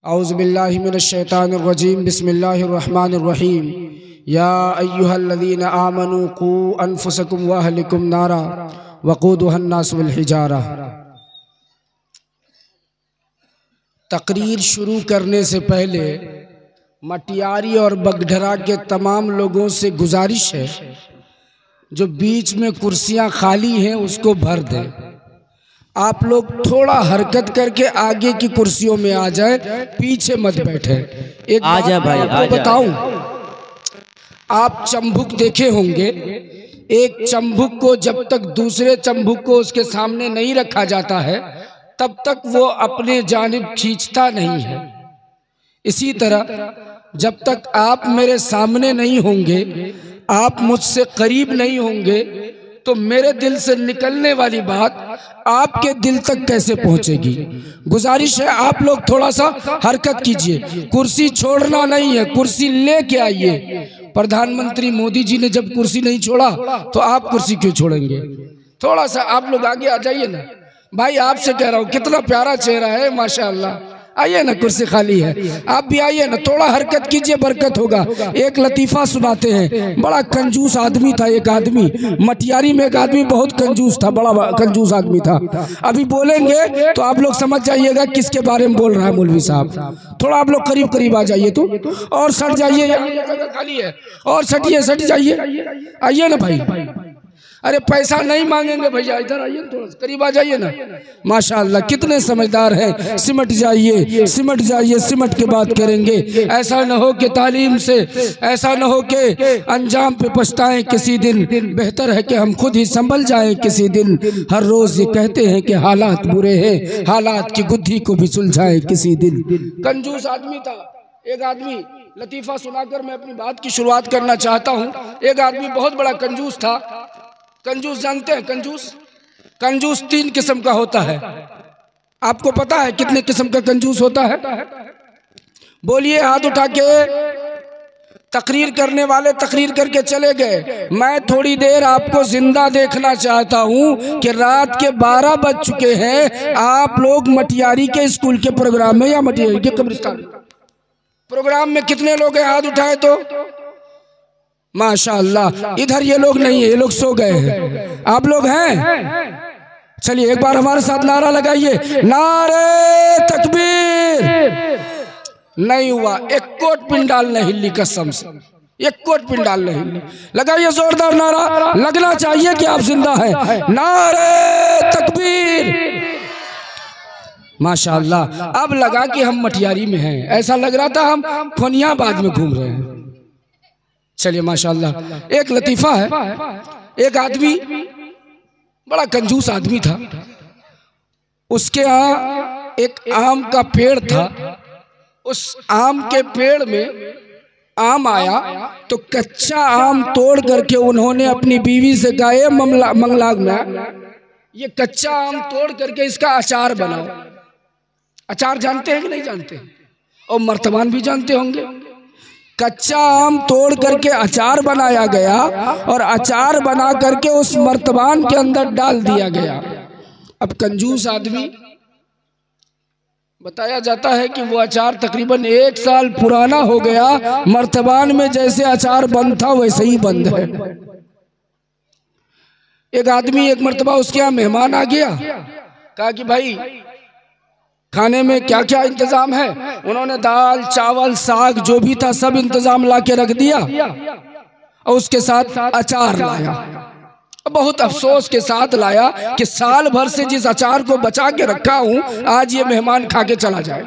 औज़ुबिल्लाहिमिनश्शैतानिर्रजीम बिस्मिल्लाहिर्रहमानिर्रहीम या अय्युहल्लज़ीना आमनू क़ू अनफुसकुम व अहलिकुम नारा वक़ूदुहन्नास वल हिजारा। तकरीर शुरू करने से पहले मटियारी और बगढरा के तमाम लोगों से गुजारिश है, जो बीच में कुर्सियां खाली हैं उसको भर दें। आप लोग थोड़ा हरकत करके आगे की कुर्सियों में आ जाए, पीछे मत बैठे। एक आजा भाई, आपको बताऊं, आप चंबुक देखे होंगे। एक चंबुक को जब तक दूसरे चंबुक को उसके सामने नहीं रखा जाता है तब तक वो अपने जानिब खींचता नहीं है। इसी तरह जब तक आप मेरे सामने नहीं होंगे, आप मुझसे करीब नहीं होंगे, तो मेरे दिल से निकलने वाली बात आपके दिल तक कैसे पहुंचेगी। गुजारिश है आप लोग थोड़ा सा हरकत कीजिए, कुर्सी छोड़ना नहीं है, कुर्सी लेके आइए। प्रधानमंत्री मोदी जी ने जब कुर्सी नहीं छोड़ा तो आप कुर्सी क्यों छोड़ेंगे। थोड़ा सा आप लोग आगे आ जाइए ना भाई, आपसे कह रहा हूँ, कितना प्यारा चेहरा है माशाअल्लाह। आइए ना, कुर्सी खाली है, आप भी आइए ना, थोड़ा हरकत कीजिए, बरकत होगा। एक लतीफ़ा सुनाते हैं, बड़ा कंजूस आदमी था एक आदमी, मटियारी में एक आदमी बहुत कंजूस था, बड़ा कंजूस आदमी था। अभी बोलेंगे तो आप लोग समझ जाइएगा किसके बारे में बोल रहा है मौलवी साहब। थोड़ा आप लोग करीब करीब आ जाइए तो, और सट जाइए, जगह खाली है, और सटिए, सट जाइए, आइए ना भाई। अरे पैसा नहीं मांगेंगे भैया, इधर आइए, थोड़ा करीब आ जाइए ना। माशाअल्लाह कितने समझदार हैं। सिमट जाइए, सिमट जाइए, सिमट के बात करेंगे। ऐसा न हो कि तालीम से, ऐसा न हो कि अंजाम पे पछताएं किसी दिन। बेहतर है कि हम खुद ही संभल जाएं किसी दिन। हर रोज ये कहते हैं कि हालात बुरे हैं, हालात की गुद्दी को भी सुलझाएं किसी दिन। कंजूस आदमी था एक आदमी। लतीफ़ा सुनाकर मैं अपनी बात की शुरुआत करना चाहता हूँ। एक आदमी बहुत बड़ा कंजूस था। कंजूस जानते हैं? कंजूस 3 किस्म का होता है। आपको पता है कितने किस्म का कंजूस होता है? बोलिए हाथ उठा के। तकरीर करने वाले तकरीर करके चले गए। मैं थोड़ी देर आपको जिंदा देखना चाहता हूं कि रात के 12 बज चुके हैं, आप लोग मटियारी के स्कूल के प्रोग्राम में या मटियारी के कब्रिस्तान प्रोग्राम में कितने लोग हैं? हाथ उठाए तो। माशाअल्लाह, इधर ये लोग नहीं है, ये लोग सो गए हैं। आप लोग हैं? चलिए एक बार हमारे साथ नारा लगाइए, नारे तकबीर। नहीं हुआ, एक कोट पिंडाल नहीं हिली, कसम से एक कोट पिंडाल नहीं हिली। लगाइए जोरदार नारा, लगना चाहिए कि आप जिंदा हैं। नारे तकबीर। माशाअल्लाह, अब लगा कि हम मटियारी में हैं, ऐसा लग रहा था हम फोनियाबाद में घूम रहे हैं। चलिए माशाअल्लाह। एक लतीफ़ा है, एक आदमी बड़ा कंजूस आदमी था। उसके यहाँ एक आम का पेड़ था। उस आम के पेड़ में आम आया तो कच्चा आम तोड़ करके उन्होंने अपनी बीवी से कहा, मंगलागना, ये कच्चा आम तोड़ करके इसका अचार बनाओ। अचार जानते हैं कि नहीं जानते? और मर्तबान भी जानते होंगे। कच्चा आम तोड़ करके अचार बनाया गया और अचार बना करके उस मर्तबान के अंदर डाल दिया गया। अब कंजूस आदमी, बताया जाता है कि वो अचार तकरीबन 1 साल पुराना हो गया। मर्तबान में जैसे अचार बंद था वैसे ही बंद है। एक आदमी एक मर्तबा उसके यहाँ मेहमान आ गया, कहा कि भाई खाने में क्या क्या इंतजाम है। उन्होंने दाल चावल साग जो भी था सब इंतजाम ला के रख दिया और उसके साथ अचार लाया। बहुत अफसोस के साथ लाया कि साल भर से जिस अचार को बचा के रखा हूं, आज ये मेहमान खा के चला जाए।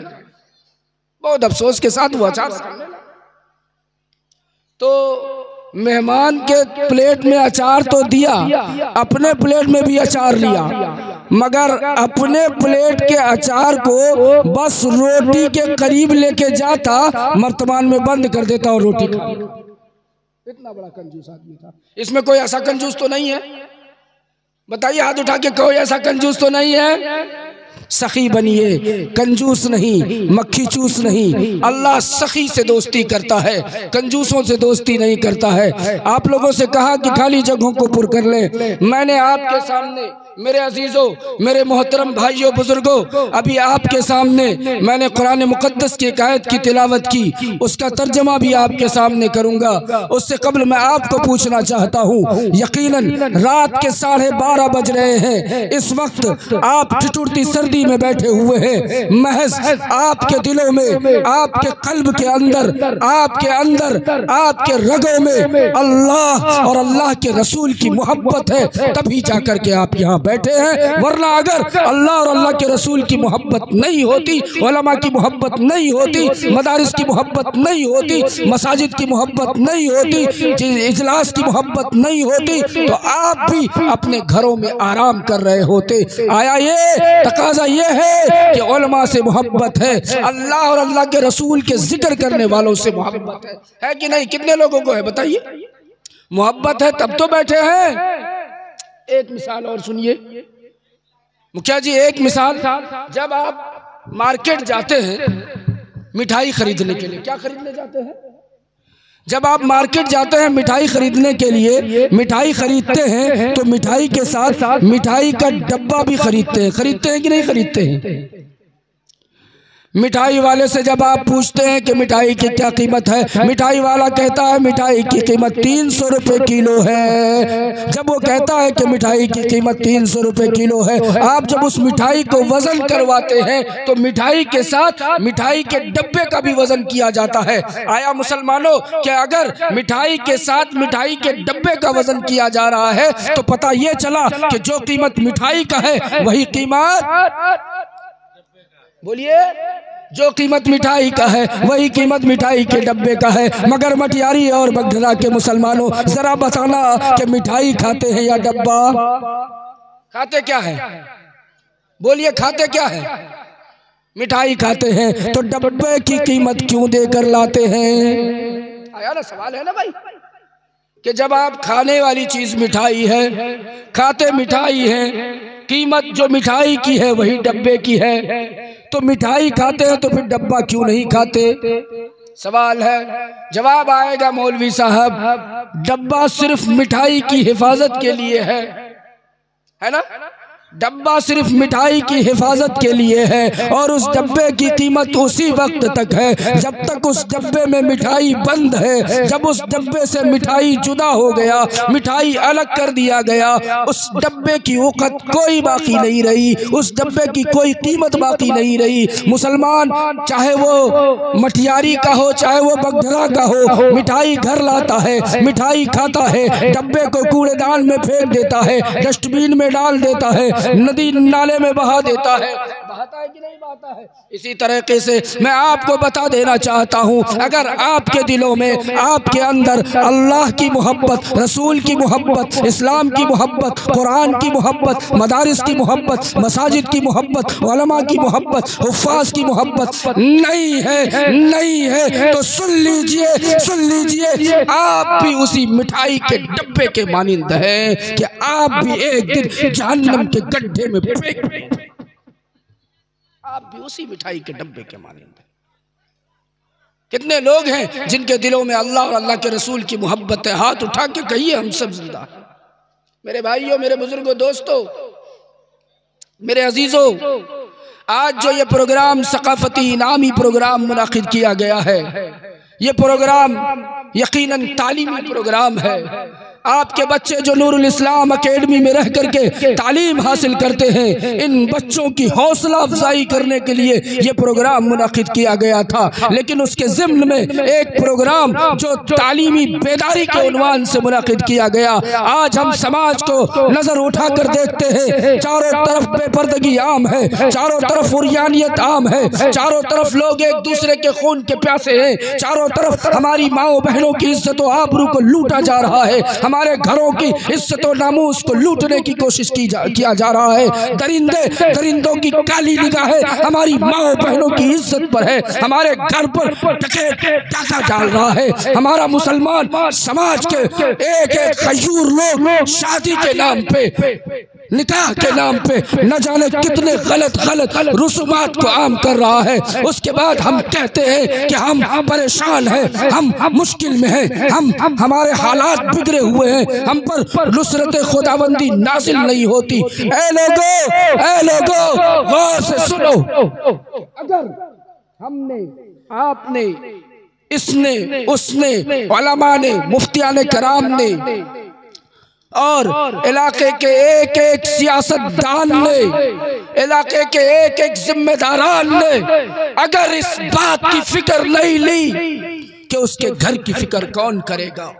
बहुत अफसोस के साथ वो अचार, तो मेहमान के प्लेट में अचार तो दिया, अपने प्लेट में भी अचार लिया, मगर अपने प्लेट के अचार को बस रोटी के करीब लेके जाता, मर्तबान में बंद कर देता और रोटी खा। इतना बड़ा कंजूस आदमी था। इसमें कोई ऐसा कंजूस तो नहीं है? बताइए हाथ उठा के, कोई ऐसा कंजूस तो नहीं है? सखी बनिए, कंजूस नहीं, मक्खी चूस नहीं। अल्लाह सखी से दोस्ती करता है, कंजूसों से दोस्ती नहीं करता है। आप लोगों से कहा कि खाली जगहों को पुर कर ले। मैंने आपके सामने मेरे अजीजों, मेरे मोहतरम भाइयों, बुजुर्गों, अभी आपके सामने मैंने कुरान मुकद्दस की एक आयत की तिलावत की, उसका तर्जमा भी आपके सामने करूंगा। उससे कबल मैं आपको पूछना चाहता हूँ, यकीनन रात के 12:30 बज रहे हैं, इस वक्त आप ठिठुरती सर्दी में बैठे हुए हैं। महज आपके दिलों में, आपके कल्ब के अंदर, आपके रगों में अल्लाह और अल्लाह के रसूल की मोहब्बत है, तभी जाकर के आप यहाँ बैठे हैं। वरना अगर अल्लाह और अल्लाह के रसूल की मोहब्बत नहीं होती, उलमा की मोहब्बत नहीं होती, मदारिस की मोहब्बत नहीं होती, मसाजिद की मोहब्बत नहीं होती, इजलास की मोहब्बत नहीं होती, तो आप भी अपने घरों में आराम कर रहे होते। आया ये तकाजा ये है कि उलमा से मोहब्बत है, अल्लाह और अल्लाह के रसूल के जिक्र करने वालों से मोहब्बत है कि नहीं? कितने लोगों को है बताइए? मोहब्बत है तब तो बैठे हैं। एक मिसाल और सुनिए मुखिया जी, एक मिसाल, जब आप मार्केट जाते हैं मिठाई खरीदने के लिए, क्या खरीदने जाते हैं? जब आप मार्केट जाते हैं मिठाई खरीदने के लिए, मिठाई खरीदते हैं तो मिठाई के साथ मिठाई का डब्बा भी खरीदते हैं कि नहीं खरीदते हैं? मिठाई वाले से जब आप पूछते हैं कि मिठाई की क्या कीमत है, मिठाई वाला कहता है मिठाई की कीमत 300 रुपये किलो है। जब वो कहता है कि मिठाई की कीमत 300 रुपये किलो है, आप जब उस मिठाई को वजन करवाते हैं तो मिठाई के साथ मिठाई के डब्बे का भी वजन किया जाता है। आया मुसलमानों कि अगर मिठाई के साथ मिठाई के डब्बे का वजन किया जा रहा है तो पता ये चला कि जो कीमत मिठाई का है वही कीमत, बोलिए, जो कीमत मिठाई का है वही कीमत मिठाई के डब्बे का है। मगर मटियारी और बगधरा के मुसलमानों, जरा बताना कि मिठाई खाते हैं या डब्बा? खाते क्या है? बोलिए, खाते क्या है? मिठाई खाते हैं, तो डब्बे की कीमत क्यों देकर लाते हैं? आया ना सवाल, है ना भाई, कि जब आप खाने वाली चीज मिठाई है, खाते मिठाई है, कीमत जो मिठाई की है वही डब्बे की है, तो मिठाई खाते हैं तो फिर डब्बा क्यों नहीं खाते? सवाल है, जवाब आएगा मौलवी साहब, डब्बा सिर्फ मिठाई की हिफाजत के लिए है ना? डब्बा सिर्फ मिठाई की हिफाजत के लिए है और उस डब्बे की कीमत उसी वक्त तक है जब तक उस डब्बे में मिठाई बंद है। जब उस डब्बे से मिठाई जुदा हो गया, मिठाई अलग कर दिया गया, उस डब्बे की औकत कोई बाकी नहीं रही, उस डब्बे की कोई कीमत बाकी नहीं रही। मुसलमान चाहे वो मटियारी का हो, चाहे वो बगधरा का हो, मिठाई घर लाता है, मिठाई खाता है, डब्बे को कूड़ेदान में फेंक देता है, डस्टबिन में डाल देता है, नदी नाले में बहा देता है। बहाता है कि नहीं बहाता है? इसी तरीके से मैं आपको बता देना चाहता हूँ, अगर आपके दिलों में, आपके अंदर अल्लाह की मोहब्बत, रसूल की मोहब्बत, इस्लाम की मोहब्बत, कुरान की मोहब्बत, मदारिस की मोहब्बत, मसाजिद की मोहब्बत, उलमा की मोहब्बत, हुफ्फाज की मोहब्बत नहीं है तो सुन लीजिए, आप भी उसी मिठाई के डब्बे के मानिंद हैं कि आप भी एक दिन जहन्नम के गड्ढे में फेंक, आप भी उसी मिठाई के डब्बे के मानिंद हैं। कितने लोग हैं जिनके दिलों में अल्लाह और अल्लाह के रसूल की मोहब्बत है? हाथ उठा के कहिए, हम सब जिंदा। मेरे भाइयों, मेरे बुजुर्गों, दोस्तों, मेरे अजीजों, आज जो ये प्रोग्राम सकाफती इनामी प्रोग्राम मुनाकिद किया गया है, ये प्रोग्राम यकीनन तालीमी प्रोग्राम है। आपके बच्चे जो नूरुल इस्लाम एकेडमी में रह करके तालीम हासिल करते हैं, इन बच्चों की हौसला अफजाई करने के लिए ये प्रोग्राम मुनाकिद किया गया था। लेकिन उसके ज़िम्न में एक प्रोग्राम जो तालीमी बेदारी के उन्वान से मुनाकिद किया गया। आज हम समाज को नजर उठा कर देखते हैं, चारों तरफ बेपर्दगी आम है, चारों तरफ उरियानियत आम है, चारों तरफ लोग एक दूसरे के खून के प्यासे हैं, चारों तरफ हमारी माओ बहनों की इज्जत और आबरू को लूटा जा रहा है, हमारे घरों की इज्जत और नामूस को लूटने की कोशिश किया जा रहा है। दरिंदों की काली निगाहें हमारी माओ बहनों की इज्जत पर है, हमारे घर पर डाका डाल रहा है। हमारा मुसलमान समाज के एक खयूर लोग शादी के नाम पे निकाह के नाम पे न जाने कितने गलत गलत रसूमात को आम कर रहा है। उसके बाद हम कहते हैं कि हम परेशान हैं, हम मुश्किल में हैं, हम हमारे हालात बिगड़े हुए हैं, हम पर नुसरत खुदाबंदी नाजिल नहीं होती। ऐ लोगो गौर से सुनो, अगर हमने, आपने, इसने, उसने, उलमा ने, मुफ्तियान कराम ने और इलाके के एक एक सियासतदान ने, इलाके के एक एक जिम्मेदारान ने अगर इस बात की फिक्र नहीं ली कि उसके घर की फिक्र कौन करेगा,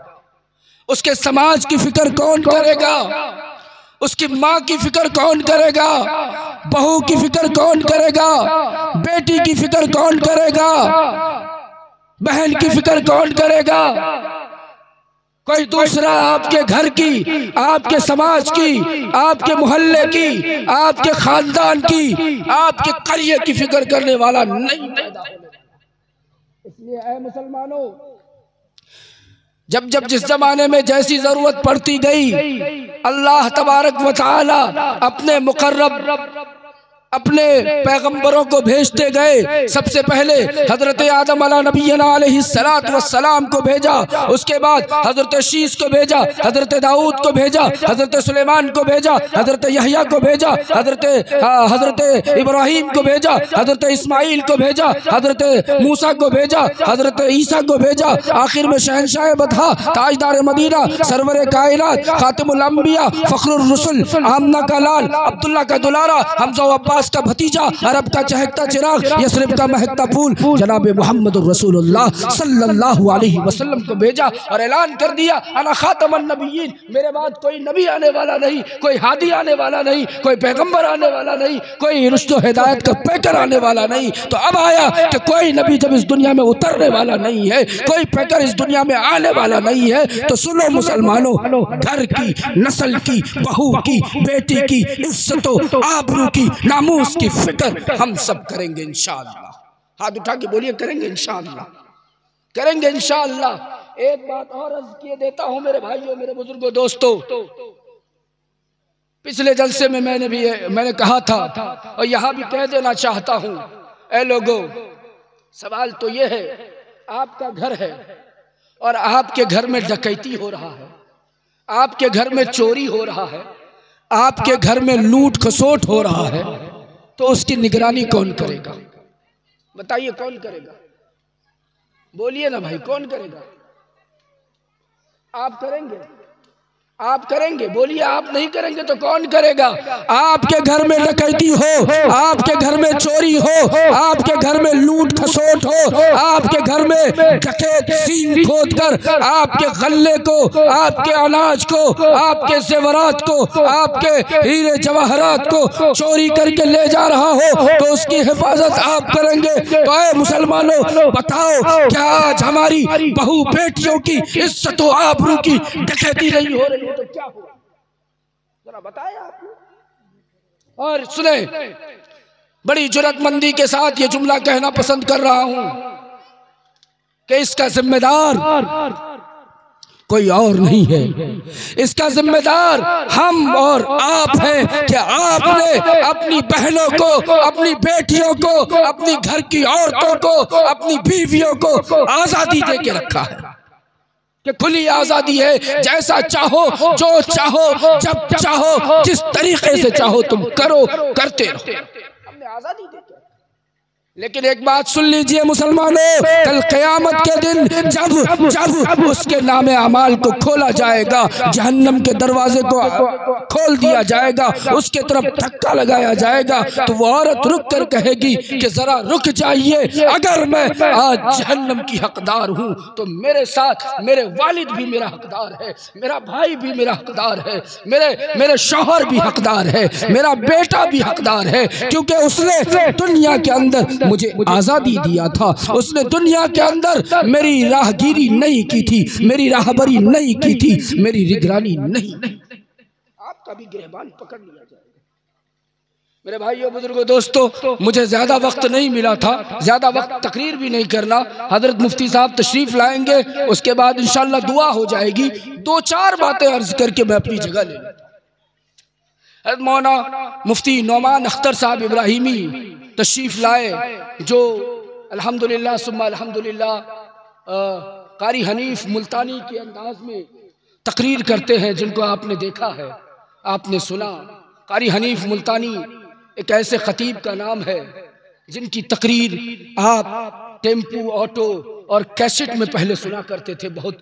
उसके समाज की फिक्र कौन करेगा, उसकी माँ की फिक्र कौन करेगा, बहू की फिक्र कौन करेगा, बेटी की फिक्र कौन करेगा, बहन की फिक्र कौन करेगा, कोई दूसरा आपके घर की, आपके समाज की, आपके मोहल्ले की, आपके खानदान की, आपके करियर की फिक्र करने वाला नहीं पैदा होगा। इसलिए ऐ मुसलमानों, जब जब जिस जमाने में जैसी जरूरत पड़ती गई, अल्लाह तबारक व तआला अपने मुकर्रब अपने पैगंबरों को भेजते गए। सबसे पहले हजरत आदम अला नबीना अलैहिस्सलातु वस्सलाम को भेजा, उसके बाद हजरत शीस को भेजा, हजरत दाऊद को भेजा, हजरत सुलेमान को भेजा, हजरत यहया को भेजा, हजरत इब्राहिम को भेजा, हजरत इस्माइल को भेजा, हजरत मूसा को भेजा, हजरत ईसा को भेजा, आखिर में शहनशाह बदहा, ताजदार मदीना, सरवर कायनात, खातिमुल अंबिया, फखरुर रसूल, आमना का लाल, अब्दुल्ला का दुलारा, हमजा अब्बास का भतीजा, अरब का चहकता चिराग, यसरिब का महकता फूल, जनाब मोहम्मद रसूलुल्लाह सल्लल्लाहु अलैहि वसल्लम को भेजा और ऐलान कर दिया, अना खातमुन नबिय्यीन, मेरे बाद कोई नबी आने वाला नहीं, कोई हादी आने वाला नहीं, कोई पैगंबर आने वाला नहीं, कोई रुश्द हिदायत का पैकर आने वाला नहीं। तो अब आया कि कोई नबी जब इस दुनिया में उतरने वाला नहीं है, कोई पैकर इस दुनिया में आने वाला नहीं है, तो सुनो मुसलमानों, घर की, नस्ल की, बहू की, बेटी की, इज्जतों आबरू की, नामूस की फिक्र हम सब करेंगे इंशाअल्लाह। हाथ उठा के बोलिए, करेंगे इंशाअल्लाह, करेंगे इंशाअल्लाह। एक बात और अर्ज किए देता हूं मेरे भाइयों, मेरे बुजुर्गों, दोस्तों, पिछले जलसे में मैंने कहा था और यहां भी कह देना चाहता हूं, ऐ लोगों, सवाल तो ये है, आपका घर है और आपके घर में डकैती हो रहा है, आपके घर में चोरी हो रहा है, आपके घर में लूट खसोट हो रहा है, तो उसकी निगरानी कौन करेगा? बताइए, कौन करेगा? बोलिए ना भाई, कौन करेगा? आप करेंगे? आप करेंगे? बोलिए, आप नहीं करेंगे तो कौन करेगा? आपके घर में डकैती हो, आपके घर में चोरी हो, आपके घर में लूट खसोट हो, आपके घर में डकैत सीन खोद कर आपके गल्ले को, आपके अनाज को, आपके जेवरात को, आपके हीरे जवाहरात को चोरी करके ले जा रहा हो, तो उसकी हिफाजत आप करेंगे? तो ऐ मुसलमानों, बताओ, क्या आज हमारी बहू बेटियों की इज्जत व आबरू की डकैती नहीं हो रही? तो क्या हुआ, जरा बताया आपने। और सुने, बड़ी जुर्रतमंदी के साथ ये जुमला कहना पसंद कर रहा हूं कि इसका जिम्मेदार कोई और नहीं है, इसका जिम्मेदार हम और आप हैं कि आपने अपनी बहनों को, अपनी बेटियों को, अपनी घर की औरतों को, अपनी बीवियों को आजादी दे के रखा है कि खुली आजादी है, जैसा चाहो, जो चाहो, जब चाहो, जिस तरीके से चाहो तुम करो, करते रहो, हमने आजादी दी। लेकिन एक बात सुन लीजिए मुसलमानों, कल क़यामत के दिन जब उसके नामे अमाल को खोला जाएगा, जहन्नम के दरवाजे को खोल दिया जाएगा, उसके तरफ धक्का लगाया जाएगा, तो वो औरत रुक कर कहेगी कि जरा रुक जाइए, अगर मैं आज जहन्नम की हकदार हूँ तो मेरे साथ मेरे वालिद भी मेरा हकदार है, मेरा भाई भी मेरा हकदार है, मेरे शौहर भी हकदार है, मेरा बेटा भी हकदार है, क्योंकि उसने दुनिया के अंदर मुझे आजादी दिया था, उसने दुनिया के अंदर मेरी राहगीरी नहीं की थी, मेरी राहबरी नहीं की थी, मेरी निगरानी नहीं। आपका भी गिरबान पकड़ लिया जाएगा। मेरे भाइयों, बुजुर्गों, दोस्तों, मुझे ज्यादा वक्त नहीं मिला था, ज्यादा वक्त तकरीर भी नहीं करना। हजरत मुफ्ती साहब तशरीफ लाएंगे, उसके बाद इंशाअल्लाह दुआ हो जाएगी। दो चार बातें अर्ज करके मैं अपनी जगह ले लूंगा। मौलाना मुफ्ती नौमान अख्तर साहब इब्राहिमी तशरीफ़ लाए, जो अल्हम्दुलिल्लाह सुम्मा अल्हम्दुलिल्लाह कारी हनीफ मुल्तानी के अंदाज में तकरीर करते हैं, जिनको आपने देखा है, आपने सुना। कारी हनीफ मुल्तानी एक ऐसे खतीब का नाम है जिनकी तकरीर आप टेम्पू, ऑटो और कैसेट में पहले सुना करते थे, बहुत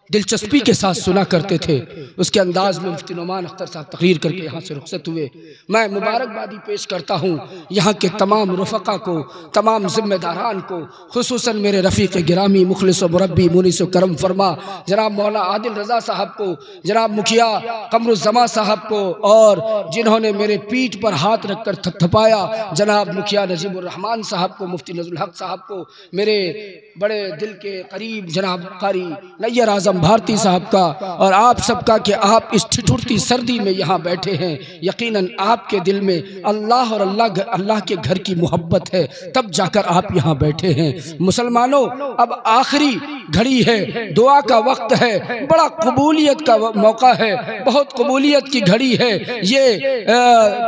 दिलचस्पी के साथ सुना करते थे। उसके अंदाज में मुफ्ती नौमान अख्तर साहब तकरीर करके यहाँ से रुखसत हुए। मैं मुबारकबादी पेश करता हूँ यहाँ के तमाम रफ़क़ा को, तमाम ज़िम्मेदारान को, खुसूसन मेरे रफ़ीक़ गिरामी मुखलिस व मुरब्बी मुनीस करम फरमा जनाब मौलाना आदिल रज़ा साहब को, जनाब मुखिया कमरुज़्ज़मा साहब को, और जिन्होंने मेरे पीठ पर हाथ रख कर थपथपाया जनाब मुखिया नजीबुर्रहमान साहब को, मुफ्ती नज़रुल हक़ साहब को, मेरे बड़े दिल के करीब जनाब कारी नैयर आज़म भारती साहब का, और आप सबका कि आप इस ठिठुरती सर्दी में यहाँ बैठे हैं। यकीनन आपके दिल में अल्लाह और अल्लाह के घर की मोहब्बत है, तब जाकर आप यहाँ बैठे हैं। मुसलमानों, अब आखिरी घड़ी है, दुआ का वक्त है, बड़ा कबूलियत का मौका है, बहुत कबूलियत की घड़ी है। ये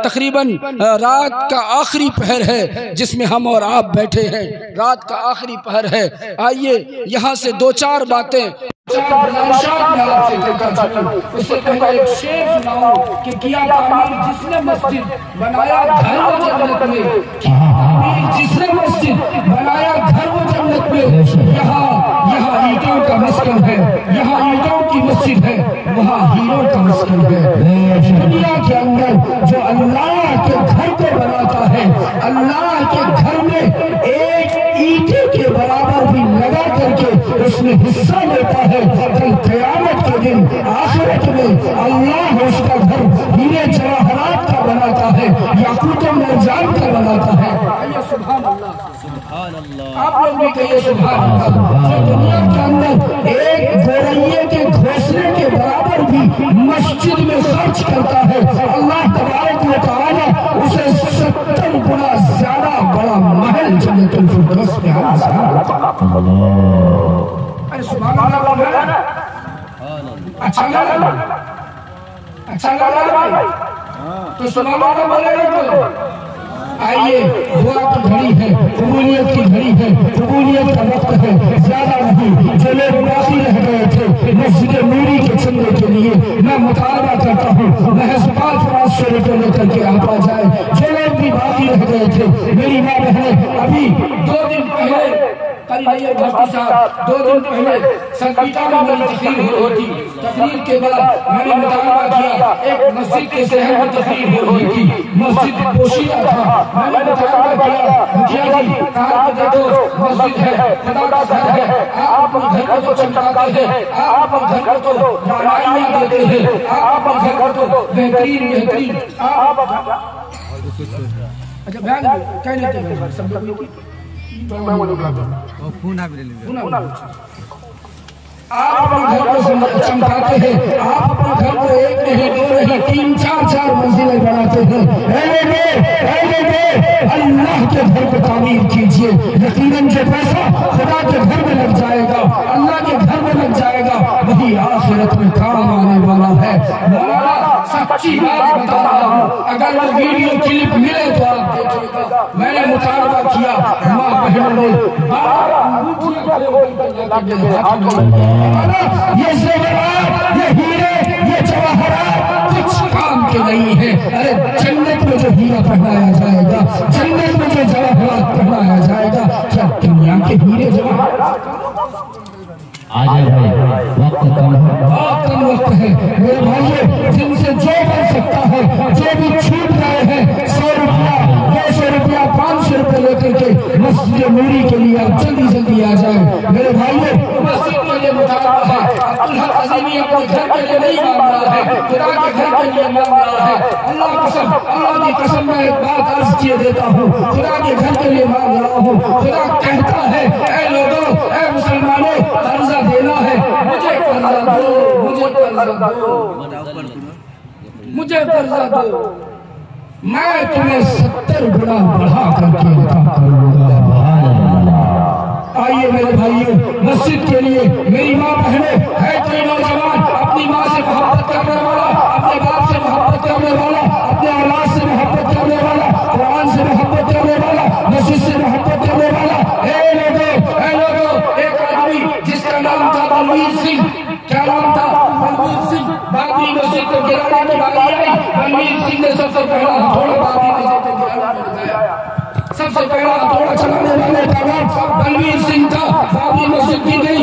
तकरीबन रात का आखिरी पहर है जिसमें हम और आप बैठे हैं, रात का आखिरी पहर है। आइए यहाँ से दो चार बातें उससे पहले एक शेर सुनाऊं कि किया तामीर जिसने मस्जिद बनाया घर वो जन्नत में, तामीर जिसने मस्जिद बनाया घर वो जन्नत में। यहाँ ईंटों का मस्कन है, यहाँ ईंटों की मस्जिद है, वहाँ हीरों का मस्कन है। दुनिया के अंदर जो अल्लाह के घर को बनाता है, अल्लाह के घर में एक ईंटे के बराबर भी लगा करके उसमें हिस्सा लेता है, कल क़यामत के दिन आखिरत में अल्लाह उसका घर हीरे जवाहरात का बनाता है, याकूत मरजान का बनाता है। सुभान अल्लाह, सुभान अल्लाह। आप लोग भी कहिए सुभान अल्लाह। जो दुनिया के अंदर एक गोरैये के घोंसले के बराबर भी मस्जिद में खर्च करता है, अल्लाह तबारक व तआला उसे 70 गुना ज्यादा बड़ा महल जन्नतुल फिरदौस में अच्छा लगा, अच्छा लगा तो सुभान अल्लाह बोलेगा तो। आइए, दुआ की घड़ी है, कबूलियत की घड़ी है, कबूलियत का वक्त है, ज्यादा नहीं। जो लोग बाकी रह गए थे मस्जिद नूरी के चंदे के लिए, मैं मुतालबा करता हूँ महज 500 रुपये लेकर के आप आ जाए। जो लोग भी बाकी रह गए थे, मेरी माँ बहने, अभी 2 दिन पहले भारती साहब 2 दिन पहले संगीता में मेरी तकरीर हो रही थी। तकरीर के बाद मैंने मुतालबा किया, एक मस्जिद के शहर में तकरीर हो रही थी, मस्जिद पोशीदा था। मैंने मुतालबा किया, मुखिया जी कहाँ पे देखो मस्जिद है, खुदा का घर है, आप अपने घर को तो चमकाते हैं, आप अपने घर को तो रानाइयाँ देते हैं, आप अपने घर को तो बेहतरीन आप अच्छा बयान क्या लेते सब लोग आप अपने घर को चमकाते हैं, आप अपने घर को 1 नहीं 2 नहीं 3 4 मंजिलें बनाते हैं। अल्लाह के घर को तामीर कीजिए, यकीनन जो पैसा खुदा के घर में लग जाएगा, अल्लाह के घर में लग जाएगा, वही आखिरत में काम आने वाला है। मौलाना सच्ची बात बता रहा हूँ, अगर वो वीडियो क्लिप मिले तो आप देखिएगा। मैंने मुतालबा किया, माँ बहनों ने ये ज़ेवरात, ये हीरे, ये जवाहरात कुछ काम के नहीं है। अरे जन्नत में जो हीरा पहनाया जाएगा, जन्नत में जो जवाहरात पहनाया जाएगा, क्या दुनिया के हीरे जवाहरात? आजा भाई, वक्त कम है, बहुत कम वक्त है मेरे भाइयों। जिनसे जो बन सकता है, जो भी छूट रहे हैं, 100 रुपया 200 रुपया 500 रुपये लेकर के मस्जिद नूरी के लिए आप जल्दी आ जाए मेरे भाइयों। मस्जिद के लिए मुतालबा है, अब्दुल हक अज़ीमी अपने घर के लिए नहीं मांग रहा है, खुदा के घर के लिए मांग रहा है। अल्लाह की कसम मैं एक बात अर्ज किए देता हूँ, खुदा के घर के लिए मांग रहा हूँ। खुदा कहता है, ऐ लोगों, ऐ मुसलमानों, कर्जा देना है, मुझे कर्जा दो, मुझे कर्जा दो, मुझे कर्जा दो, मैं तुम्हें 70 गुना बढ़ा करके अता करूंगा। आइए मेरे भाइयों, मस्जिद के लिए मेरी माँ बहनों, है कोई नौजवान अपनी माँ से मोहब्बत करने वाला, अपने बाप से मोहब्बत करने वाला, अपने में बारी आई, बलवीर सिंह ने सबसे पहला हथौड़ा बाबरी मस्जिद के दीवार में लगाया। सबसे पहला हथौड़ा चलाने वाले बलवीर सिंह था। बाबरी मस्जिद की गई